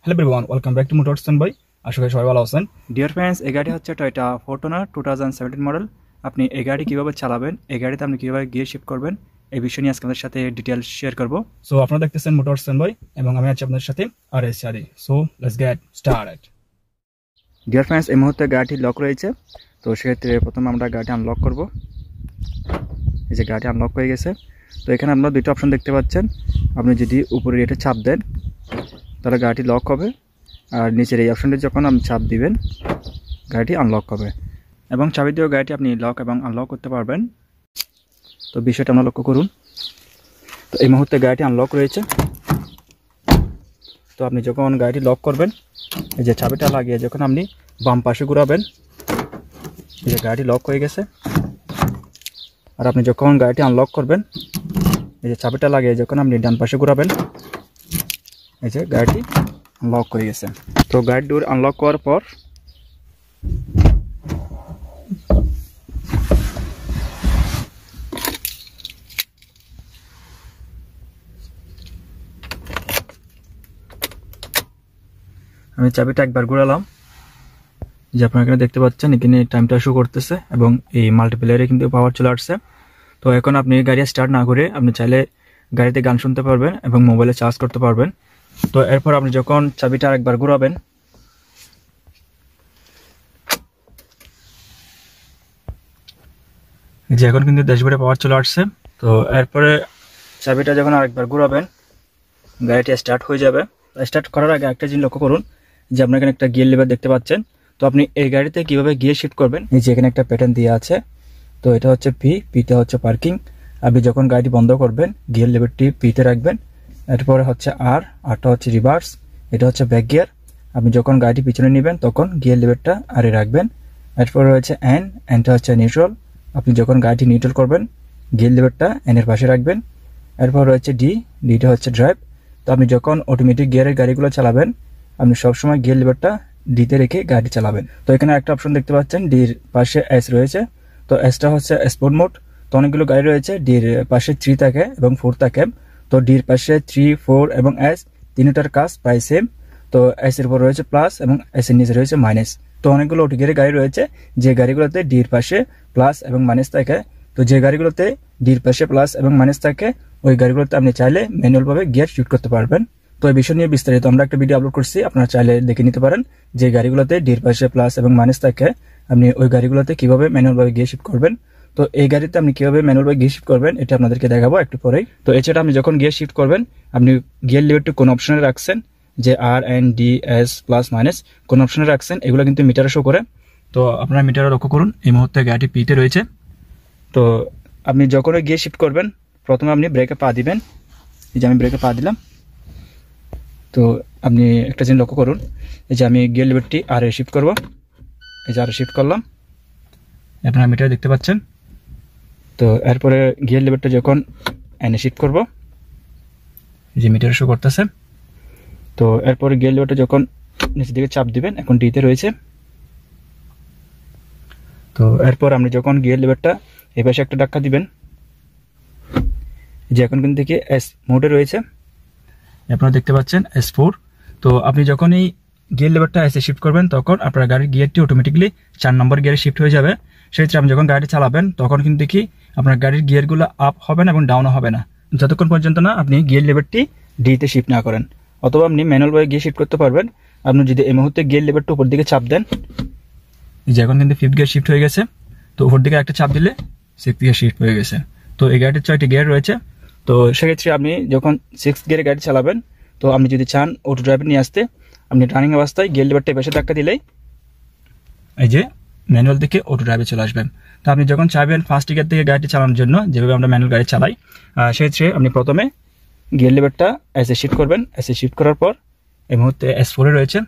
Hello everyone, welcome back to motors ভাই। আশা করি সবাই ভালো আছেন। ডিয়ার ফ্রেন্ডস, এই গাড়ি হচ্ছে টয়োটা ফরচুনার 2017 মডেল। আপনি এই গাড়ি কীভাবে চালাবেন, এই গাড়িতে আপনি কীভাবে গিয়ার শিফট করবেন, এই বিষয় নিয়ে আজকে আপনাদের সাথে ডিটেলস শেয়ার করব। সো আপনারা দেখতেছেন মোটরস ভাই এবং আমি আছি আপনাদের সাথে আর এস শাদি। So let's get started. Dear friends, এই মুহূর্তে গাড়িটি লক রয়েছে, তো সেক্ষেত্রে প্রথমে আমরা গাড়িটি আনলক করব। এই যে গাড়িটি আনলক হয়ে গেছে। তো এখানে আপনারা দুটো অপশন দেখতে পাচ্ছেন। আপনি যদি উপরে এটা চাপ দেন তাহলে গাড়িটি লক হবে, আর নিচের এই অপশনটি যখন আপনি চাপ দিবেন গাড়িটি আনলক হবে, এবং চাবি দিয়েও গাড়িটি আপনি লক এবং আনলক করতে পারবেন। তো বিষয়টা আমরা লক্ষ্য করুন। তো এই মুহূর্তে গাড়িটি আনলক রয়েছে। তো আপনি যখন গাড়িটি লক করবেন, এই যে চাবিটা লাগিয়ে যখন আপনি বাম পাশে ঘুরাবেন, এই যে গাড়িটি লক হয়ে গেছে। আর আপনি যখন গাড়িটি আনলক করবেন, এই যে চাবিটা লাগিয়ে যখন আপনি ডান পাশে ঘুরাবেন, এই যে গাড়িটি আনলক হয়ে গেছে। তো গাড়ির ডোর আনলক করার পর আমি চাবিটা একবার ঘোরালাম, যে আপনারা এখানে দেখতে পাচ্ছেন এখানে টাইমটা শো করতেছে এবং এই মাল্টিপ্লেয়ারে কিন্তু পাওয়ার চলে আসছে। তো এখন আপনি গাড়ি স্টার্ট না করে আপনি চাইলে গাড়িতে গান শুনতে পারবেন এবং মোবাইলে চার্জ করতে পারবেন। তো এরপর আপনি যখন চাবিটা আরেকবার ঘোরাবেন, যে এখন কিন্তু ড্যাশবোর্ডে পাওয়ার চলে আসছে। তো এরপরে চাবিটা যখন আরেকবার ঘোরাবেন গাড়িটি স্টার্ট হয়ে যাবে। স্টার্ট করার আগে একটা জিনিস লক্ষ্য করুন, যে আপনার এখানে একটা গিয়ার লিভার দেখতে পাচ্ছেন। তো আপনি এই গাড়িতে কিভাবে গিয়ার শিফট করবেন, এই যে এখানে একটা প্যাটার্ন দেওয়া আছে। তো এটা হচ্ছে পিতে হচ্ছে পার্কিং। আপনি যখন গাড়িটি বন্ধ করবেন গিয়ার লিভারটি পিতে রাখবেন। এরপরে হচ্ছে আরটা হচ্ছে রিভার্স, এটা হচ্ছে ব্যাক গিয়ার। আপনি যখন গাড়িটি পিছনে নেবেন তখন গিয়ার লিভারটা আরে রাখবেন। এরপরে রয়েছে এনটা হচ্ছে নিউট্রাল। আপনি যখন গাড়িটি নিউট্রাল করবেন গিয়ার লিভারটা এনের পাশে রাখবেন। এরপর রয়েছে ডিটা হচ্ছে ড্রাইভ। তো আপনি যখন অটোমেটিক গিয়ারের গাড়িগুলো চালাবেন আপনি সবসময় গিয়ার লিভারটা ডিতে রেখে গাড়ি চালাবেন। তো এখানে একটা অপশন দেখতে পাচ্ছেন, ডির পাশে এস রয়েছে। তো এসটা হচ্ছে স্পোর্ট মোড। তো অনেকগুলো গাড়ি রয়েছে, ডির পাশে 3 থাকে এবং 4 থাকে। তো ডির পাশে 3, 4 এবং এস তিনটার কাজ প্রায় সেম। তো এস এর উপর রয়েছে প্লাস এবং এস এর নিচে রয়েছে মাইনাস। তো অনেকগুলো অটো গিয়ারের গাড়ি রয়েছে যে গাড়িগুলোতে ডির পাশে প্লাস এবং মাইনাস থাকে। তো যে গাড়িগুলোতে ডির পাশে প্লাস এবং মাইনাস থাকে ওই গাড়িগুলোতে আপনি চাইলে ম্যানুয়ালভাবে গিয়ার শিফট করতে পারবেন। তো এই বিষয় নিয়ে বিস্তারিত আমরা একটা ভিডিও আপলোড করছি, আপনারা চাইলে দেখে নিতে পারেন। যে গাড়িগুলোতে ডির পাশে প্লাস এবং মাইনাস থাকে আপনি ওই গাড়িগুলোতে কিভাবে ম্যানুয়ালভাবে গিয়ার শিফট করবেন। তো এই গাড়িতে আপনি কিভাবে ম্যানুয়ালভাবে গিয়ার শিফট করবেন এটা আপনাদেরকে দেখাবো একটু পরেই। তো এছাড়া আপনি যখন গিয়ার শিফট করবেন আপনি গিয়ার লিভারটি কোন অপশনে রাখছেন, যে আর N D S plus minus কোন অপশনে রাখছেন এগুলো কিন্তু মিটারে শো করে। তো আপনারা মিটারে লক্ষ্য করুন, এই মুহূর্তে গাড়িটি পিতে রয়েছে। তো আপনি যখন গিয়ার শিফট করবেন প্রথমে আপনি ব্রেকে পা দিবেন। এই যে আমি ব্রেকে পা দিলাম। তো আপনি একটা জিনিস লক্ষ্য করুন, এই যে আমি গিয়ার লিভারটি আর এ শিফট করব। এই যে আর শিফট করলাম, আপনারা মিটারে দেখতে পাচ্ছেন। তো এরপরে গিয়ার লিভারটা যখন এনে শিফট করব, এই যে মিটারে শো করতেছে। তো এরপরে গিয়ার লিভারটা যখন নিচের দিকে চাপ দিবেন, এখন ডিতে রয়েছে। তো এরপর আপনি যখন গিয়ার লিভারটা এই পাশে একটা ধাক্কা দিবেন, যে এখন কিন্তু থেকে এস মোডে রয়েছে, আপনারা দেখতে পাচ্ছেন S4। তো আপনি যখন এই গিয়ার লিভারটা এসে শিফট করবেন তখন আপনার গাড়ির গিয়ারটি অটোমেটিকলি 4 নম্বর গিয়ারে শিফট হয়ে যাবে। সেক্ষেত্রে আপনি যখন গাড়িটি চালাবেন তখন কিন্তু কি আপনার গাড়ির গিয়ারগুলো আপ হবে না এবং ডাউনও হবে না, যতক্ষণ পর্যন্ত না আপনি গিয়ার লিভারটি ডিতে শিফট না করেন। অথবা আপনি ম্যানুয়ালভাবে গিয়ে শিফট করতে পারবেন। আপনি যদি এই মুহূর্তে গিয়ার লিভারটা উপর দিকে চাপ দেন, যে এখন কিন্তু 5th গিয়ার শিফট হয়ে গেছে। তো উপর দিকে একটা চাপ দিলে 6th গিয়ার শিফট হয়ে গেছে। তো এই গাড়িটির 6টি গিয়ার রয়েছে। তো সেক্ষেত্রে আপনি যখন 6th গিয়ারে গাড়ি চালাবেন, তো আপনি যদি চান অটো ড্রাইভে নিয়ে আসতে, আপনি রানিং অবস্থায় গিয়ার লিভারটা পাশে ধাক্কা দিলেই এই যে ম্যানুয়াল থেকে অটো ড্রাইভে চলে আসবেন। তো আপনি যখন চাইবেন ফার্স্ট গিয়ার থেকে গাড়িটি চালানোর জন্য, যেভাবে আমরা ম্যানুয়াল গাড়ি চালাই, সেক্ষেত্রে আপনি প্রথমে গিয়ার লিভারটা এসে শিফট করবেন। এসে শিফট করার পর এই মুহূর্তে S4 রয়েছে।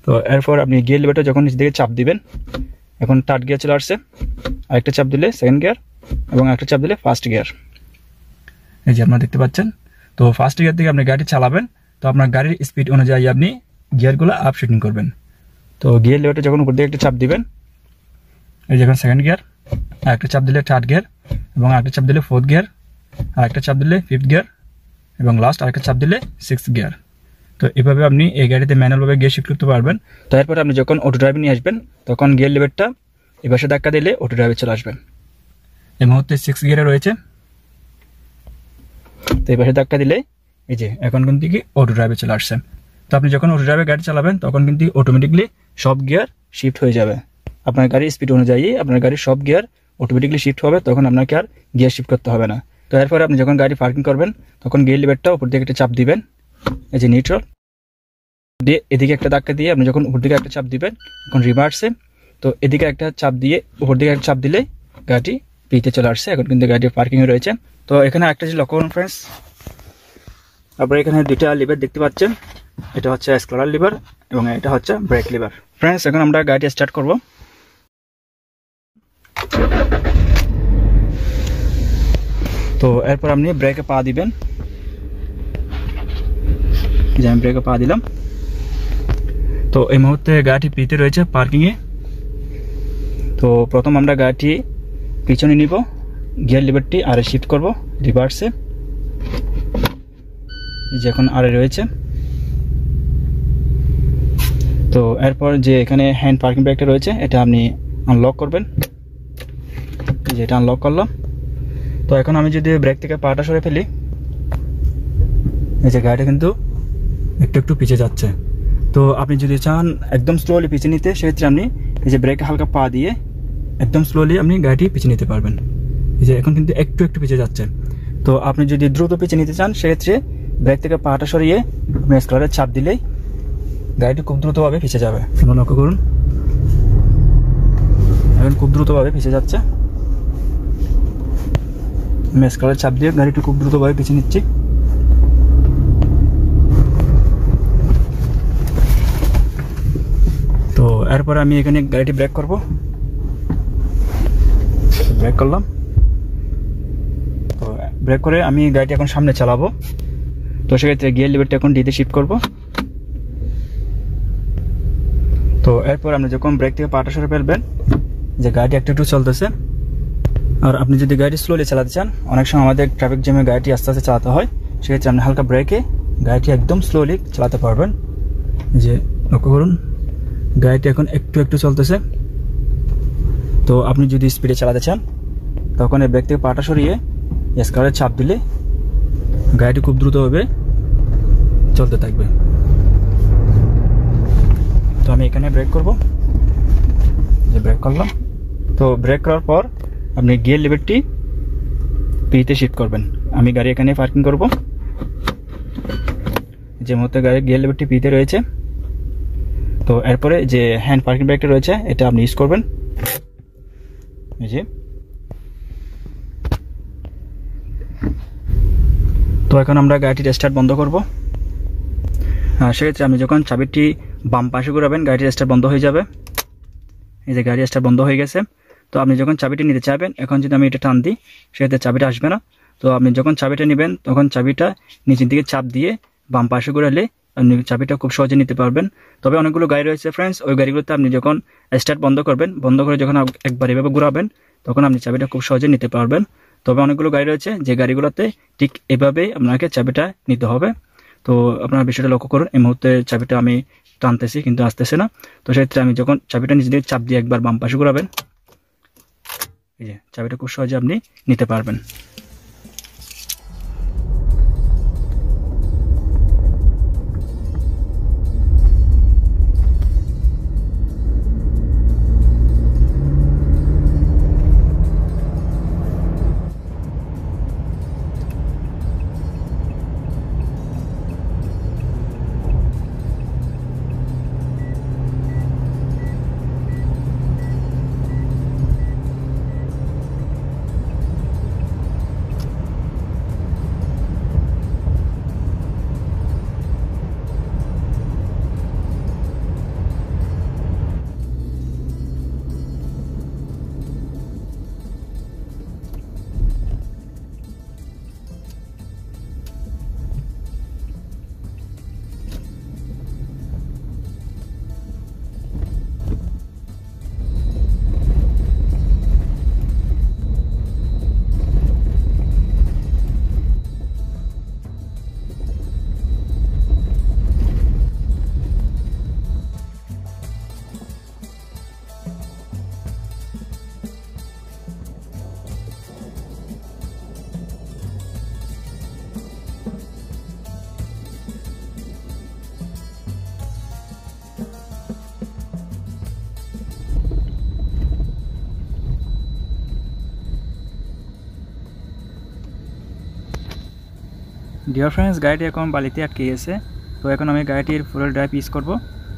তো এরপর আপনি গিয়ার লিভারটা যখন নিচ দিকে চাপ দিবেন, এখন 3rd গিয়ার চলে আসছে। আরেকটা চাপ দিলে 2nd গিয়ার এবং আরেকটা চাপ দিলে 1st গিয়ার। এই যে আপনারা দেখতে পাচ্ছেন। তো ফার্স্ট গিয়ার থেকে আপনি গাড়ি চালাবেন, তো আপনার গাড়ির স্পিড অনুযায়ী আপনি গিয়ারগুলো আপ শিফটিং করবেন। তো গিয়ার লিভারটা যখন উপর দিকে একটা চাপ দিবেন, এই যখন 2nd গিয়ার, আরেকটা চাপ দিলে 3rd গিয়ার এবং আরেকটা চাপ দিলে 4th গিয়ার, আরেকটা চাপ দিলে 5th গিয়ার এবং লাস্ট আরেকটা চাপ দিলে 6th গিয়ার। তো তো এভাবে আপনি এই গাড়িতে ম্যানুয়ালভাবে গিয়ার শিফট করতে পারবেন। তো এরপর আপনি যখন অটো ড্রাইভে নিয়ে আসবেন তখন গিয়ার লিভারটা এই পাশে ধাক্কা দিলে অটো ড্রাইভে চলে আসবে। এই মুহূর্তে 6 গিয়ারে রয়েছে, তো এই পাশে ধাক্কা দিলে এই যে এখন কিন্তু কি অটো ড্রাইভে চলে আসছে। তো আপনি যখন অটো ড্রাইভে গাড়ি চালাবেন তখন কিন্তু অটোমেটিকলি সব গিয়ার শিফট হয়ে যাবে। আপনার গাড়ির স্পিড অনুযায়ী আপনার গাড়ির সব গিয়ার অটোমেটিকলি শিফট হবে, তখন আপনাকে আর গিয়ার শিফট করতে হবে না। তো এরপরে আপনি যখন গাড়ি পার্কিং করবেন তখন গিয়ার লিভারটা উপর দিকে একটা চাপ দিবেন, এই যে নিউট্রাল দিয়ে এদিকে একটা ধাক্কা দিয়ে আপনি যখন উপর দিকে একটা চাপ দিবেন এখন রিভার্সে, তো এদিকে একটা চাপ দিয়ে উপর দিকে একটা চাপ দিলে গাড়ি পিতে চলে আসছে। এখন কিন্তু গাড়ি পার্কিংয়ে রয়েছে। তো এখানে একটা জিনিস লক্ষ্য করুন ফ্রেন্ডস, আপনারা এখানে দুইটা লিভার দেখতে পাচ্ছেন, এটা হচ্ছে স্ক্রলার লিভার এবং এটা হচ্ছে ব্রেক লিভার। ফ্রেন্ডস এখন আমরা গাড়িটা স্টার্ট করব। তো এরপর আপনি ব্রেকে পা দিবেন, যে আমি ব্রেকে পা দিলাম। তো এই মুহূর্তে গাড়িটি পিতে রয়েছে পার্কিংয়ে। তো প্রথম আমরা গাড়িটি পিছনে নিব, গিয়ার লিভারটি আরে শিফট করব রিভার্সে, যে এখন আরে রয়েছে। তো এরপর যে এখানে হ্যান্ড পার্কিং ব্রেকটা রয়েছে এটা আপনি আনলক করবেন, যেটা আনলক করলাম। তো এখন আমি যদি ব্রেক থেকে পাটা সরে ফেলি, এই যে গাড়িটা কিন্তু একটু একটু পিছিয়ে যাচ্ছে। তো আপনি যদি চান একদম স্লোলি পিছিয়ে নিতে, সেক্ষেত্রে আপনি এই যে ব্রেকে হালকা পা দিয়ে একদম স্লোলি আপনি গাড়িটি পিছিয়ে নিতে পারবেন। এই যে এখন কিন্তু একটু একটু পিছিয়ে যাচ্ছে। তো আপনি যদি দ্রুত পিছিয়ে নিতে চান সেক্ষেত্রে ব্রেক থেকে পাটা সরিয়ে আপনি স্ক্রলারে চাপ দিলেই গাড়িটি খুব দ্রুতভাবে পিছিয়ে যাবে। লক্ষ্য করুন, এখন খুব দ্রুতভাবে পিছিয়ে যাচ্ছে। আমি স্ক্রলারে চাপ দিয়ে গাড়িটি খুব দ্রুতভাবে পিছিয়ে নিচ্ছি। তো এরপর আমি এখানে গাড়িটি ব্রেক করব, ব্রেক করলাম। তো ব্রেক করে আমি গাড়িটি এখন সামনে চালাবো। তো সেক্ষেত্রে গিয়ার লিভারটা এখন ডিতে শিফট করব। তো এরপর আপনি যখন ব্রেক থেকে পাটা সরে ফেলবেন, যে গাড়িটি একটু একটু চলতেছে। আর আপনি যদি গাড়ি স্লোলি চালাতে চান, অনেক সময় আমাদের ট্রাফিক জ্যামে গাড়িটি আস্তে আস্তে চালাতে হয়, সেক্ষেত্রে আপনি হালকা ব্রেকে গাড়িটি একদম স্লোলি চালাতে পারবেন। যে লক্ষ্য করুন গাড়িটি এখন একটু একটু চলতেছে। তো আপনি যদি স্পিডে চালাতে চান তখন এই ব্রেক থেকে পাটা সরিয়ে স্ক্রলারে চাপ দিলে গাড়িটি খুব দ্রুতভাবে চলতে থাকবে। তো আমি এখানে ব্রেক করব, যে ব্রেক করলাম। তো ব্রেক করার পর আপনি গিয়ার লিভারটি পিতে শিফট করবেন। আমি গাড়ি এখানে পার্কিং করব, যে মুহূর্তে গাড়ির গিয়ার লিভারটি পিতে রয়েছে। তো এরপরে যে হ্যান্ড পার্কিং ব্রেকটা রয়েছে এটা আপনি ইউজ করবেন, এই যে। তো এখন আমরা গাড়িটির স্টার্ট বন্ধ করব। সেক্ষেত্রে আপনি যখন চাবিটি বাম পাশে ঘোরাবেন গাড়িটির স্টার্ট বন্ধ হয়ে যাবে। এই যে গাড়ির স্টার্ট বন্ধ হয়ে গেছে। তো আপনি যখন চাবিটি নিতে চাইবেন, এখন যদি আমি এটা টান দিই সেক্ষেত্রে চাবিটা আসবে না। তো আপনি যখন চাবিটা নেবেন তখন চাবিটা নিচের দিকে চাপ দিয়ে বাম পাশে ঘোরালে আপনি চাবিটা খুব সহজে নিতে পারবেন। তবে অনেকগুলো গাড়ি রয়েছে ফ্রেন্ডস, ওই গাড়িগুলোতে আপনি যখন স্টার্ট বন্ধ করবেন, বন্ধ করে যখন একবার এভাবে ঘোরাবেন তখন আপনি চাবিটা খুব সহজে নিতে পারবেন। তবে অনেকগুলো গাড়ি রয়েছে যে গাড়িগুলোতে ঠিক এভাবেই আপনাকে চাবিটা নিতে হবে। তো আপনারা বিষয়টা লক্ষ্য করুন। এই মুহূর্তে চাবিটা আমি টানতেছি কিন্তু আসতেছে না। তো সেক্ষেত্রে আমি যখন চাবিটা নিচে দিকে চাপ দিয়ে একবার বাম পাশে ঘোরাবেন, এই যে চাবিটা খুব সহজে আপনি নিতে পারবেন। ডিয়ার ফ্রেন্ডস, গাড়িটি এখন বালিতে আটকে গেছে। তো এখন আমি গাড়িটির ফুয়েল ড্রাইভ ইউজ করব।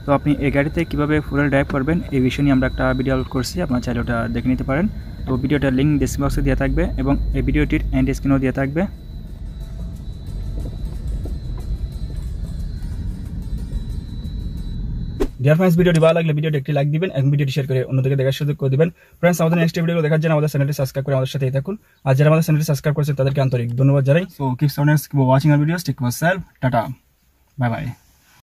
তো আপনি এই গাড়িতে কীভাবে ফুয়েল ড্রাইভ করবেন এই বিষয় নিয়ে আমরা একটা ভিডিও আপলোড করছি, আপনার চাইলে ওটা দেখে নিতে পারেন। তো ভিডিওটার লিঙ্ক ডেসক্রিপশন বক্সে দেওয়া থাকবে এবং এই ভিডিওটির এন্ড স্ক্রিনেও দেওয়া থাকবে। ডিয়ার ফ্রেন্ডস, ভিডিওটি ভালো লাগলে ভিডিওটি একটি লাইক দিবেন এবং ভিডিওটি শেয়ার করে অন্যদেরকে দেখার সুযোগ করে দিবেন। ফ্রেন্ডস, আমাদের নেক্সট ভিডিও দেখার জন্য আমাদের চ্যানেলটি সাবস্ক্রাইব করে আমাদের সাথেই থাকুন। আর যারা আমাদের চ্যানেলটি সাবস্ক্রাইব করেছেন তাদেরকে আন্তরিক ধন্যবাদ জানাই। So keep watching our videos, take care of yourself, tata, bye by.